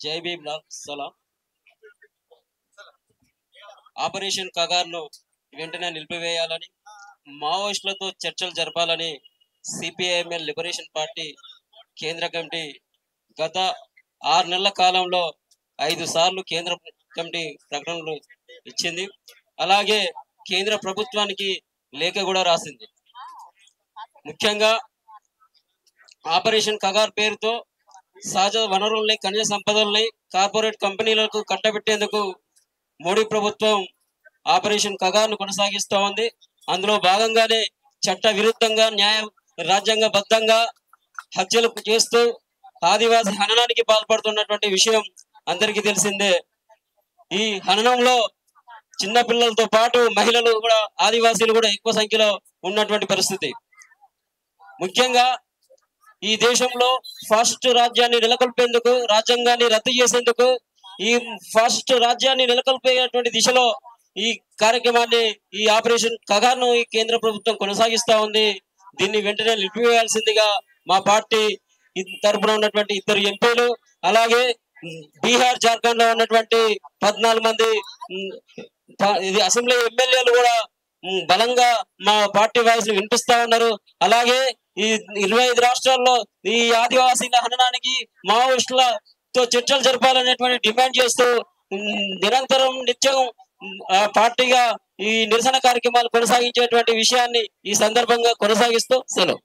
జై భీమ్ లాల్ సలాం. ఆపరేషన్ కగార్ను వెంటనే నిలిపివేయాలని, మావోయిస్టులతో చర్చలు జరపాలని సిపిఐఎంఎల్ లిబరేషన్ పార్టీ కేంద్ర కమిటీ గత 6 నెలల కాలంలో 5 సార్లు కేంద్ర కమిటీ ప్రకటనలు ఇచ్చింది. అలాగే కేంద్ర ప్రభుత్వానికి లేఖ కూడా రాసింది. ముఖ్యంగా ఆపరేషన్ కగార్ పేరుతో సహజ వనరుల్ని, ఖనిజ సంపదల్ని కార్పొరేట్ కంపెనీలకు కట్టబెట్టేందుకు మోడీ ప్రభుత్వం ఆపరేషన్ కగార్ను కొనసాగిస్తూ ఉంది. అందులో భాగంగానే చట్ట విరుద్ధంగా, రాజ్యాంగబద్ధంగా హత్యలు చేస్తూ ఆదివాసీ హననానికి పాల్పడుతున్నటువంటి విషయం అందరికీ తెలిసిందే. ఈ హననంలో చిన్న పిల్లలతో పాటు మహిళలు కూడా, ఆదివాసీలు కూడా ఎక్కువ సంఖ్యలో ఉన్నటువంటి పరిస్థితి. ముఖ్యంగా ఈ దేశంలో ఫాసిస్ట్ రాజ్యాన్ని నెలకొల్పేందుకు, రాజ్యాంగాన్ని రద్దు చేసేందుకు, ఈ ఫాసిస్ట్ రాజ్యాన్ని నెలకొల్పేటువంటి దిశలో ఈ కార్యక్రమాన్ని, ఈ ఆపరేషన్ కగార్ను ఈ కేంద్ర ప్రభుత్వం కొనసాగిస్తా ఉంది. దీన్ని వెంటనే నిలిపివేయాల్సిందిగా మా పార్టీ తరపున ఉన్నటువంటి 2 ఎంపీలు, అలాగే బీహార్, జార్ఖండ్ లో ఉన్నటువంటి 14 మంది అసెంబ్లీ ఎమ్మెల్యేలు కూడా బలంగా మా పార్టీ వాయిస్ వినిపిస్తా ఉన్నారు. అలాగే ఈ 25 రాష్ట్రాల్లో ఈ ఆదివాసీల హననానికి మావోయిస్టులతో చర్చలు జరపాలనేటువంటి డిమాండ్ చేస్తూ నిరంతరం నిత్యం పార్టీగా ఈ నిరసన కార్యక్రమాలు కొనసాగించేటువంటి విషయాన్ని ఈ సందర్భంగా కొనసాగిస్తూ సెలవు.